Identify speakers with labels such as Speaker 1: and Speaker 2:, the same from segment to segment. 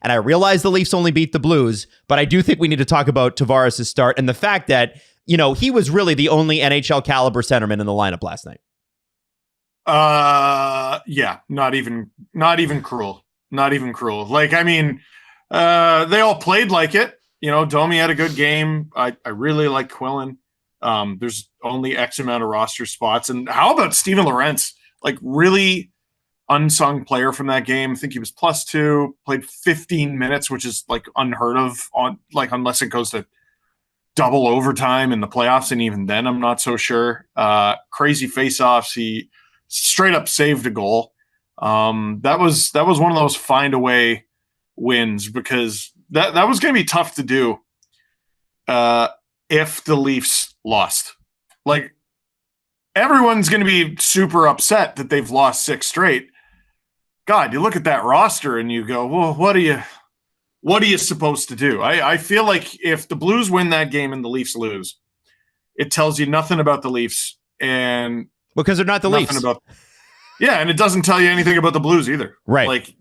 Speaker 1: And I realize the Leafs only beat the Blues, but I do think we need to talk about Tavares' start and the fact that, he was really the only NHL caliber centerman in the lineup last night.
Speaker 2: Yeah, not even cruel. Not even cruel. Like, I mean, they all played like it. Domi had a good game. I really like Quillen. There's only X amount of roster spots. And how about Steven Lorentz? Like, really unsung player from that game. I think he was +2, played 15 minutes, which is like unheard of unless it goes to double overtime in the playoffs. And even then, I'm not so sure. Crazy faceoffs. He straight up saved a goal. That was one of those find a way wins, because that was going to be tough to do if the Leafs lost. Like, everyone's going to be super upset that they've lost 6 straight. God, you look at that roster and you go, well, what are you supposed to do? I feel like if the Blues win that game and the Leafs lose, it tells you nothing about the Leafs, and
Speaker 1: because they're not the Leafs.
Speaker 2: And it doesn't tell you anything about the Blues either.
Speaker 1: Right.
Speaker 2: Like,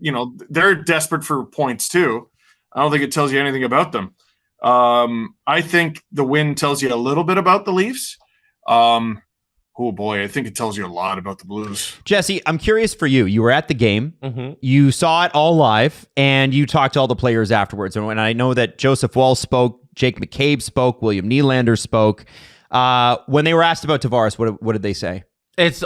Speaker 2: they're desperate for points too. I don't think it tells you anything about them. I think the win tells you a little bit about the Leafs. Oh boy, I think it tells you a lot about the Blues.
Speaker 1: Jesse, I'm curious for you. You were at the game.
Speaker 3: Mm-hmm.
Speaker 1: You saw it all live, and you talked to all the players afterwards. And I know that Joseph Woll spoke, Jake McCabe spoke, William Nylander spoke. When they were asked about Tavares, what did they say?
Speaker 3: It's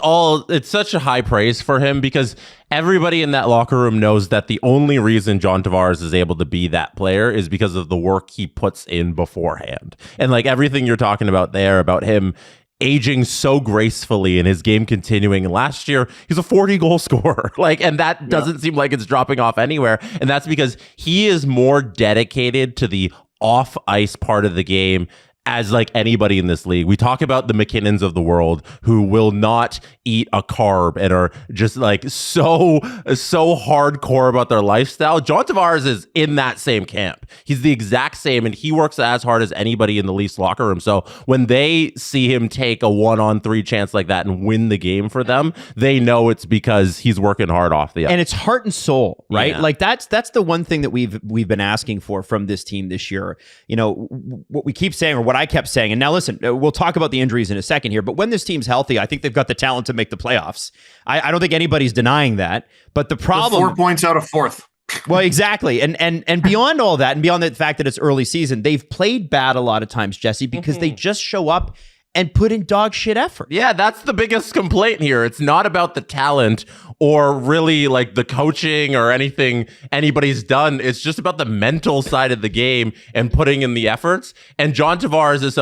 Speaker 3: such a high praise for him, because everybody in that locker room knows that the only reason John Tavares is able to be that player is because of the work he puts in beforehand. And like everything you're talking about there, about him aging so gracefully and his game continuing. Last year, he's a 40-goal scorer. And that doesn't seem like it's dropping off anywhere. And that's because he is more dedicated to the off-ice part of the game as like anybody in this league. We talk about the McKinnons of the world who will not eat a carb and are just like so hardcore about their lifestyle. John Tavares is in that same camp. He's the exact same, and he works as hard as anybody in the Leafs locker room. So when they see him take a 1-on-3 chance like that and win the game for them, they know it's because he's working hard off the ice.
Speaker 1: And it's heart and soul, right?
Speaker 3: Yeah.
Speaker 1: Like that's the one thing that we've been asking for from this team this year. What we keep saying, or what I kept saying, and now listen, we'll talk about the injuries in a second here, but when this team's healthy, I think they've got the talent to make the playoffs. I don't think anybody's denying that, but the problem...
Speaker 2: 4 points out of 4th.
Speaker 1: Well, exactly. And beyond all that, and beyond the fact that it's early season, they've played bad a lot of times, Jesse, because they just show up and put in dog shit effort.
Speaker 3: Yeah, that's the biggest complaint here. It's not about the talent or really like the coaching or anything anybody's done. It's just about the mental side of the game and putting in the efforts. And John Tavares is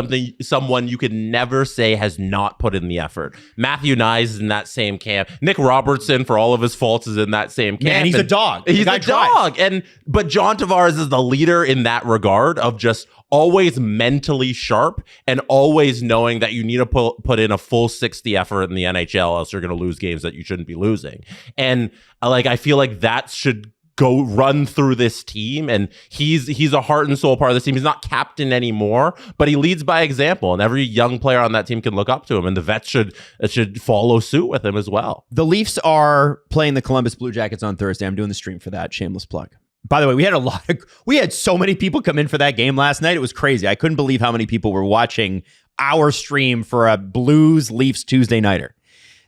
Speaker 3: someone you could never say has not put in the effort. Matthew Nyes is in that same camp. Nick Robertson, for all of his faults, is in that same camp.
Speaker 1: Man, he's a dog.
Speaker 3: He's a dog. But John Tavares is the leader in that regard of just always mentally sharp and always knowing that you need to put in a full 60 effort in the NHL, else you're going to lose games that you shouldn't be losing. And I feel like that should go run through this team, and he's a heart and soul part of this team. He's not captain anymore, but he leads by example, and every young player on that team can look up to him, and the vets should follow suit with him as well.
Speaker 1: The Leafs are playing the Columbus Blue Jackets on Thursday. I'm doing the stream for that. Shameless plug. By the way, we had so many people come in for that game last night. It was crazy. I couldn't believe how many people were watching our stream for a Blues Leafs Tuesday nighter.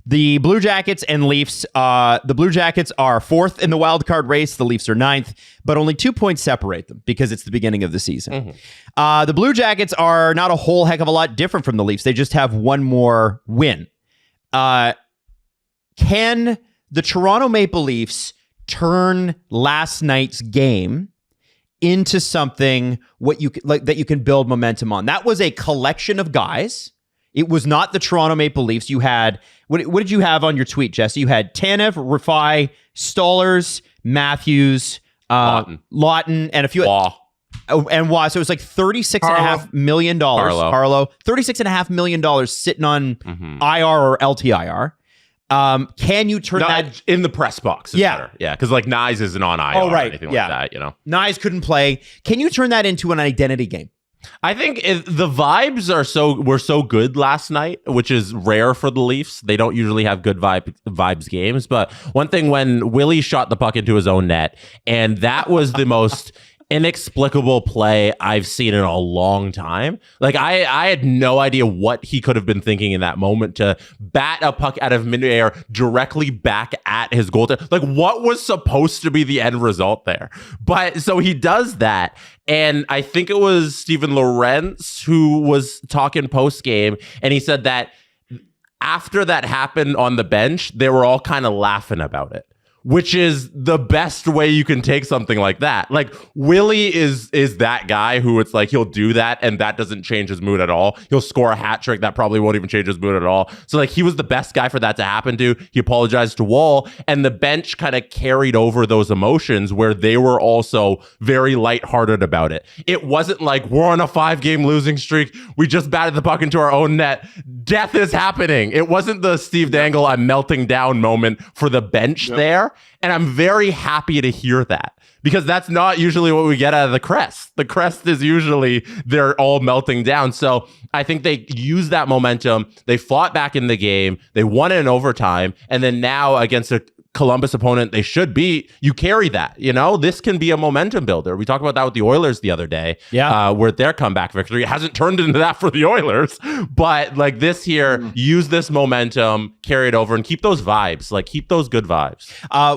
Speaker 1: The Blue Jackets and Leafs, the Blue Jackets are 4th in the wild card race. The Leafs are 9th, but only 2 points separate them because it's the beginning of the season. The Blue Jackets are not a whole heck of a lot different from the Leafs. They just have one more win. Can the Toronto Maple Leafs turn last night's game into something that you can build momentum on? That was a collection of guys. It was not the Toronto Maple Leafs. You had, what did you have on your tweet, Jesse? You had Tanev, Rafai, Stollers, Matthews, Lawton, and a few. And Waugh. So it was like $36.5 million. Harlow. $36.5 million sitting on IR or LTIR. Can you turn that
Speaker 3: in the press box? Better. Yeah, because like Nyes isn't on IR or anything like that. Nyes
Speaker 1: couldn't play. Can you turn that into an identity game?
Speaker 3: I think the vibes were so good last night, which is rare for the Leafs. They don't usually have good vibes games. But one thing, when Willie shot the puck into his own net, and that was the most inexplicable play I've seen in a long time. Like I had no idea what he could have been thinking in that moment to bat a puck out of midair directly back at his goaltender. Like, what was supposed to be the end result there? But so he does that. And I think it was Steven Lorentz who was talking post game, and he said that after that happened on the bench, they were all kind of laughing about it, which is the best way you can take something like that. Like, Willie is that guy who it's like, he'll do that and that doesn't change his mood at all. He'll score a hat trick that probably won't even change his mood at all. So like, he was the best guy for that to happen to. He apologized to Woll, and the bench kind of carried over those emotions where they were also very lighthearted about it. It wasn't like, we're on a 5-game losing streak, we just batted the puck into our own net, death is happening. It wasn't the Steve Dangle, I'm melting down moment for the bench there. And I'm very happy to hear that, because that's not usually what we get out of the Crest. The Crest is usually they're all melting down. So I think they used that momentum. They fought back in the game. They won it in overtime. And then now against a Columbus opponent they should beat, you carry that. You know, this can be a momentum builder. We talked about that with the Oilers the other day, where their comeback victory, it hasn't turned into that for the Oilers, but like this year, use this momentum, carry it over, and keep those vibes, like keep those good vibes.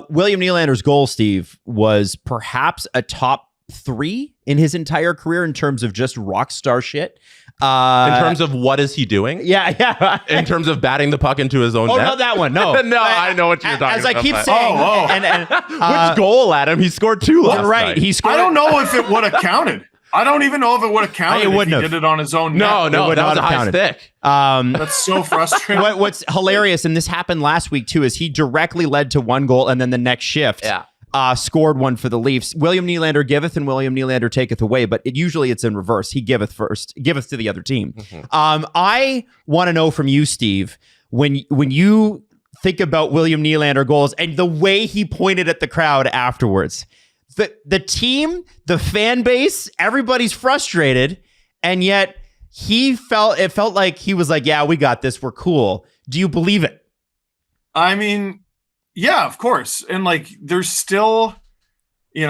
Speaker 1: William Nylander's goal, Steve, was perhaps a top 3 in his entire career in terms of just rock star shit.
Speaker 3: In terms of what is he doing?
Speaker 1: Yeah.
Speaker 3: In terms of batting the puck into his own net?
Speaker 1: Not that one. No.
Speaker 3: No, I know what you're talking about.
Speaker 1: As I keep saying. And
Speaker 3: which goal, Adam? He scored 2 last
Speaker 1: right.
Speaker 3: night.
Speaker 1: He scored.
Speaker 2: I don't know if it would have counted. I don't even know if it would have counted if he did it on his own net.
Speaker 3: No, that was a high stick.
Speaker 2: That's so frustrating.
Speaker 1: What's hilarious, and this happened last week too, is he directly led to 1 goal, and then the next shift scored 1 for the Leafs. William Nylander giveth and William Nylander taketh away, but usually it's in reverse. He giveth first, giveth to the other team. I want to know from you, Steve, when you think about William Nylander goals and the way he pointed at the crowd afterwards, the team, the fan base, everybody's frustrated, and yet it felt like he was like, yeah, we got this, we're cool. Do you believe it?
Speaker 2: I mean, yeah, of course. And like, there's still, you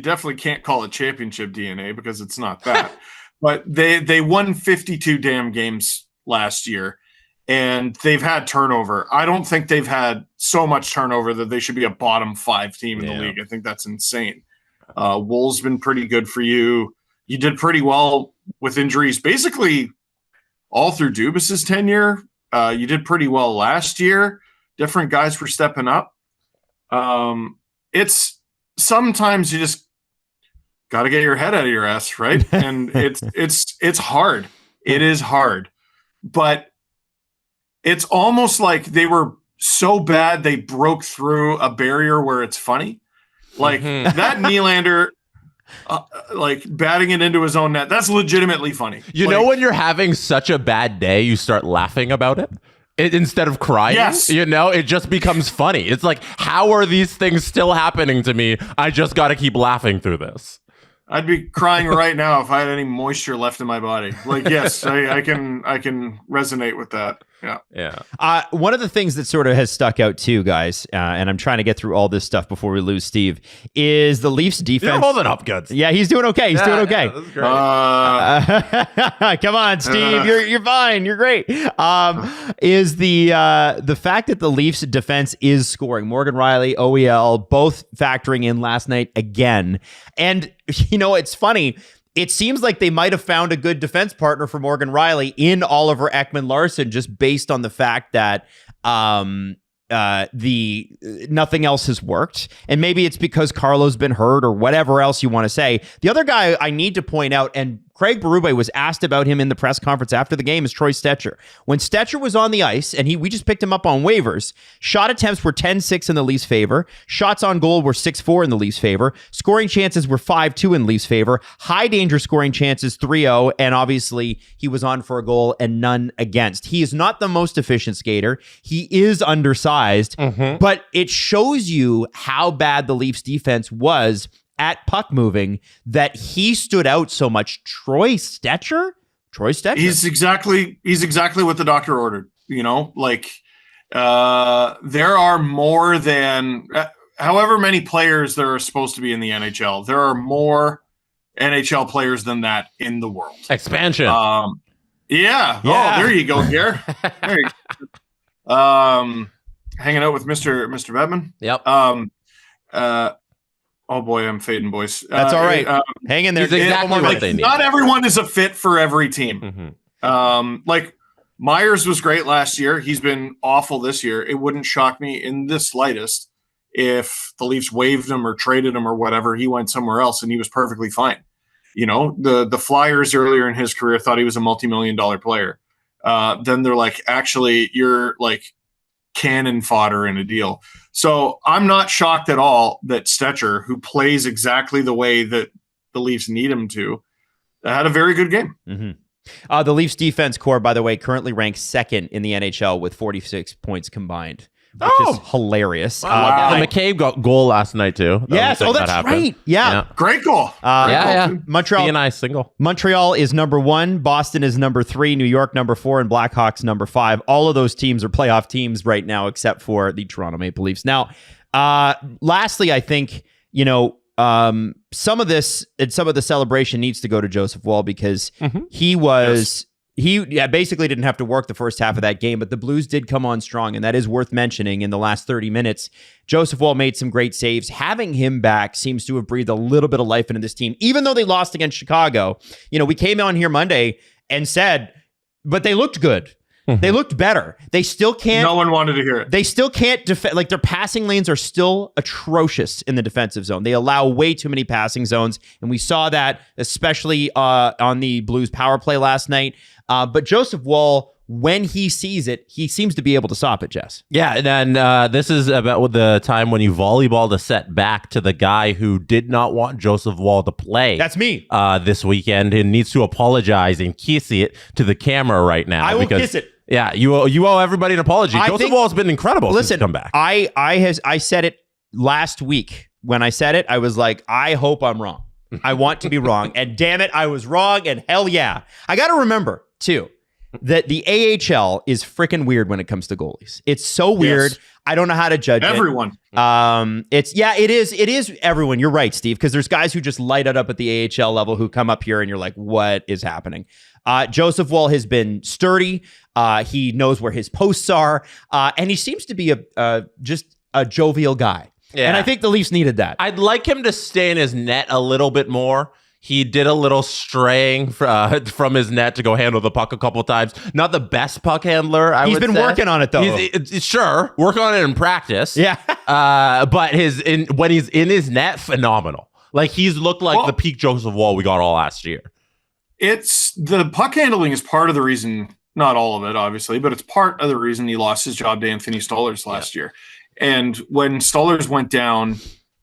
Speaker 2: definitely can't call it championship DNA because it's not that. But they won 52 damn games last year, and they've had turnover. I don't think they've had so much turnover that they should be a bottom 5 team in the league. I think that's insane. Woll's been pretty good for you. You did pretty well with injuries basically all through Dubas's tenure. You did pretty well last year. Different guys were stepping up. It's sometimes you just got to get your head out of your ass, right? And it's hard. It is hard, but it's almost like they were so bad they broke through a barrier where it's funny. Like that Nylander, like batting it into his own net. That's legitimately funny.
Speaker 3: You know, when you're having such a bad day, you start laughing about it. Instead of crying, it just becomes funny. It's like, how are these things still happening to me? I just got to keep laughing through this.
Speaker 2: I'd be crying right now if I had any moisture left in my body. Like, yes, I can resonate with that. Yeah.
Speaker 1: One of the things that sort of has stuck out too, guys, and I'm trying to get through all this stuff before we lose Steve, is the Leafs defense.
Speaker 3: You're holding up good.
Speaker 1: Yeah, he's doing okay. He's doing okay.
Speaker 3: Yeah, that's great.
Speaker 1: Come on, Steve. You're fine. You're great. Is the fact that the Leafs defense is scoring. Morgan Rielly, OEL, both factoring in last night again. And, it's funny. It seems like they might have found a good defense partner for Morgan Rielly in Oliver Ekman-Larsson, just based on the fact that nothing else has worked. And maybe it's because Carlo's been hurt or whatever else you want to say. The other guy I need to point out, and Craig Berube was asked about him in the press conference after the game, is Troy Stecher. When Stecher was on the ice, and we just picked him up on waivers, shot attempts were 10-6 in the Leafs' favor. Shots on goal were 6-4 in the Leafs' favor. Scoring chances were 5-2 in Leafs' favor. High danger scoring chances 3-0, and obviously he was on for a goal and none against. He is not the most efficient skater. He is undersized, but it shows you how bad the Leafs defense was at puck moving that he stood out so much. Troy Stecher.
Speaker 2: He's exactly what the doctor ordered. You know, like there are more than however many players there are supposed to be in the NHL. There are more NHL players than that in the world.
Speaker 3: Expansion.
Speaker 2: Yeah. Oh, there you go, Gare. There you go. Hanging out with Mr. Bettman.
Speaker 3: Yep.
Speaker 2: Oh boy, I'm fading, boys.
Speaker 1: That's all right. Hang in there.
Speaker 3: Exactly what they need.
Speaker 2: Not everyone is a fit for every team. Like Myers was great last year. He's been awful this year. It wouldn't shock me in the slightest if the Leafs waived him or traded him or whatever. He went somewhere else and he was perfectly fine. You know, the Flyers earlier in his career thought he was a multi-million-dollar player. Then they're like, actually, you're like cannon fodder in a deal. So I'm not shocked at all that Stecher, who plays exactly the way that the Leafs need him to, had a very good game.
Speaker 1: The Leafs defense core, by the way, currently ranks second in the NHL with 46 points combined, which is hilarious.
Speaker 3: Wow. The McCabe got goal last night too.
Speaker 1: Yes, that's right. Yeah.
Speaker 2: Great goal.
Speaker 1: Montreal.
Speaker 3: B&I single.
Speaker 1: Montreal is number 1. Boston is number 3. New York number 4, and Blackhawks number 5. All of those teams are playoff teams right now, except for the Toronto Maple Leafs. Now, lastly, I think some of this and some of the celebration needs to go to Joseph Woll because he basically didn't have to work the first half of that game, but the Blues did come on strong, and that is worth mentioning. In the last 30 minutes, Joseph Woll made some great saves. Having him back seems to have breathed a little bit of life into this team, even though they lost against Chicago. You know, we came on here Monday and said, but they looked good. They looked better. They still can't.
Speaker 2: No one wanted to hear it.
Speaker 1: They still can't defend. Like, their passing lanes are still atrocious in the defensive zone. They allow way too many passing zones, and we saw that especially on the Blues power play last night. But Joseph Woll, when he sees it, he seems to be able to stop it, Jess.
Speaker 3: Yeah, and then this is about the time when you volleyballed a set back to the guy who did not want Joseph Woll to play.
Speaker 1: That's me.
Speaker 3: This weekend, and needs to apologize and kiss it to the camera right now.
Speaker 1: I will kiss it.
Speaker 3: Yeah, you owe everybody an apology. Joseph Woll's been incredible since he's come back.
Speaker 1: I said it last week. When I said it, I was like, I hope I'm wrong. I want to be wrong. And damn it, I was wrong. And hell yeah. I got to remember, too, that the AHL is freaking weird when it comes to goalies. It's so weird. Yes. I don't know how to judge
Speaker 2: everyone.
Speaker 1: It is everyone. You're right, Steve, because there's guys who just light it up at the AHL level who come up here and you're like, what is happening? Joseph Woll has been sturdy. He knows where his posts are. And he seems to be just a jovial guy. Yeah. And I think the Leafs needed that.
Speaker 3: I'd like him to stay in his net a little bit more. He did a little straying from his net to go handle the puck a couple times. Not the best puck handler,
Speaker 1: He's been working on it, though.
Speaker 3: Sure, work on it in practice.
Speaker 1: Yeah.
Speaker 3: But when he's in his net, phenomenal. Like, he's looked like the peak Joseph Woll we got all last year.
Speaker 2: It's the puck handling is part of the reason, not all of it, obviously, but it's part of the reason he lost his job to Anthony Stolarz last year. And when Stolarz went down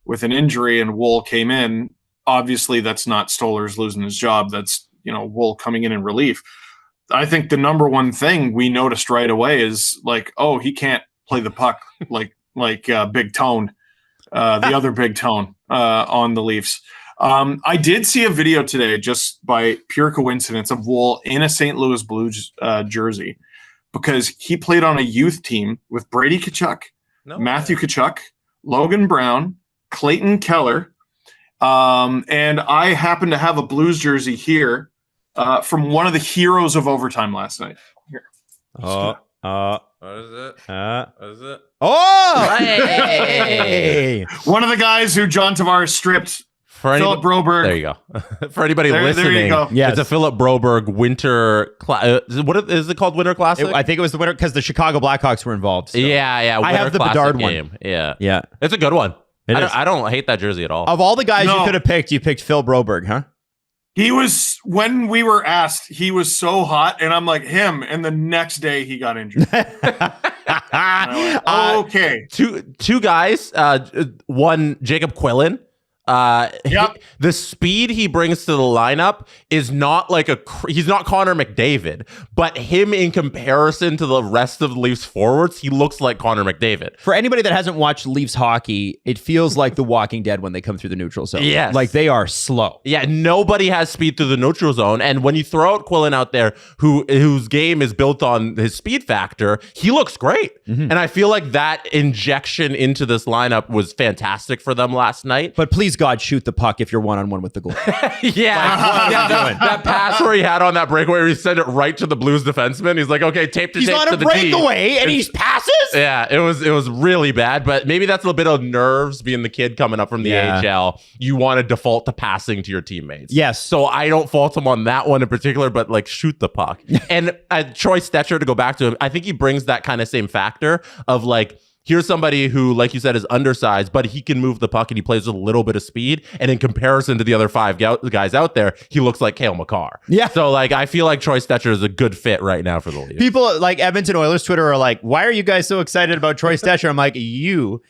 Speaker 2: with an injury and Woll came in, obviously that's not Stolarz losing his job. That's, Woll coming in relief. I think the number one thing we noticed right away is like, oh, he can't play the puck like Big Tone, the other Big Tone on the Leafs. I did see a video today, just by pure coincidence, of Woll in a St. Louis Blues jersey, because he played on a youth team with Brady Tkachuk, Matthew Tkachuk, Logan Brown, Clayton Keller, and I happen to have a Blues jersey here from one of the heroes of overtime last night. Here.
Speaker 3: What is it? What is it?
Speaker 1: Oh! Hey!
Speaker 2: One of the guys who John Tavares stripped. Philip Broberg.
Speaker 3: There you go. For anybody listening,
Speaker 2: there you go.
Speaker 1: Yes.
Speaker 3: It's a Philip Broberg winter. What is it called? Winter Classic?
Speaker 1: I think it was the winter because the Chicago Blackhawks were involved. So.
Speaker 3: Yeah.
Speaker 1: I have the Bedard game.
Speaker 3: Yeah.
Speaker 1: It's
Speaker 3: a good one. I don't hate that jersey at all.
Speaker 1: Of all the guys you could have picked, you picked Phil Broberg, huh?
Speaker 2: He was, when we were asked, he was so hot, and I'm like, him. And the next day, he got injured. Okay.
Speaker 3: Two guys. One, Jacob Quillen. The speed he brings to the lineup is not like he's not Connor McDavid, but him in comparison to the rest of the Leafs forwards, he looks like Connor McDavid.
Speaker 1: For anybody that hasn't watched Leafs hockey, it feels like The Walking Dead when they come through the neutral zone.
Speaker 3: Yes.
Speaker 1: Like they are slow.
Speaker 3: Yeah, nobody has speed through the neutral zone. And when you throw out Quillen out there, whose game is built on his speed factor, he looks great. And I feel like that injection into this lineup was fantastic for them last night.
Speaker 1: But please, God, shoot the puck if you're one-on-one with the goal.
Speaker 3: That pass where he had on that breakaway where he sent it right to the Blues defenseman. He's like, okay, tape to
Speaker 1: He's
Speaker 3: tape
Speaker 1: on
Speaker 3: to
Speaker 1: a
Speaker 3: the
Speaker 1: breakaway and he passes?
Speaker 3: Yeah, it was really bad, but maybe that's a little bit of nerves being the kid coming up from the AHL. You want to default to passing to your teammates.
Speaker 1: Yes.
Speaker 3: So I don't fault him on that one in particular, but like shoot the puck. And Troy Stetcher, to go back to him, I think he brings that kind of same factor of like, here's somebody who, like you said, is undersized, but he can move the puck and he plays with a little bit of speed. And in comparison to the other five guys out there, he looks like Cale Makar.
Speaker 1: Yeah.
Speaker 3: So like, I feel like Troy Stetcher is a good fit right now for the Leafs.
Speaker 1: People like Edmonton Oilers Twitter are like, why are you guys so excited about Troy Stetcher? I'm like, you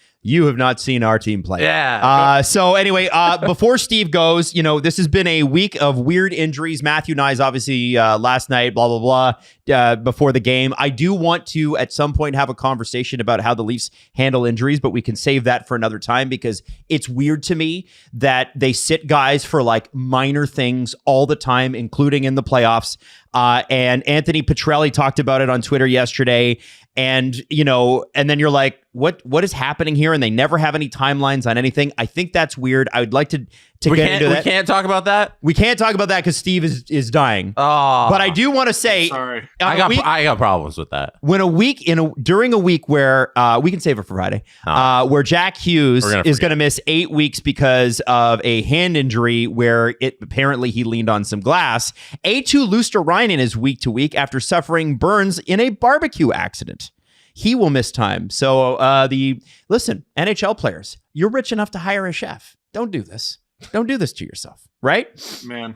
Speaker 1: have not seen our team play.
Speaker 3: Yeah.
Speaker 1: So anyway, before Steve goes, this has been a week of weird injuries. Matthew Nyes, obviously, last night, blah, blah, blah, before the game. I do want to, at some point, have a conversation about how the Leafs handle injuries, but we can save that for another time because it's weird to me that they sit guys for like minor things all the time, including in the playoffs. And Anthony Petrelli talked about it on Twitter yesterday. And, and then you're like, what is happening here? And they never have any timelines on anything. I think that's weird. I would like to get into that.
Speaker 3: We can't talk about that?
Speaker 1: We can't talk about that because Steve is dying.
Speaker 3: Oh.
Speaker 1: But I do want to say,
Speaker 2: Sorry.
Speaker 3: I got problems with that.
Speaker 1: When during a week where we can save it for Friday, where Jack Hughes is going to miss 8 weeks because of a hand injury where apparently he leaned on some glass. A2 Luster-Ryan is week to week after suffering burns in a barbecue accident. He will miss time. So listen, NHL players, you're rich enough to hire a chef. Don't do this. Don't do this to yourself, right?
Speaker 2: Man,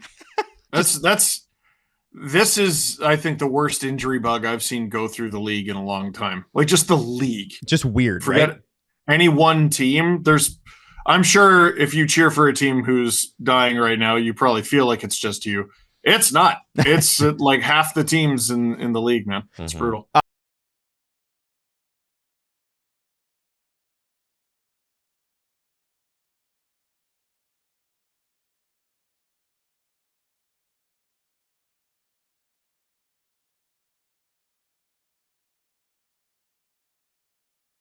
Speaker 2: this is, I think, the worst injury bug I've seen go through the league in a long time. Like just the league.
Speaker 1: Just weird,
Speaker 2: Forget
Speaker 1: right?
Speaker 2: Any one team. I'm sure if you cheer for a team who's dying right now, you probably feel like it's just you. It's not. It's like half the teams in the league, man. It's brutal.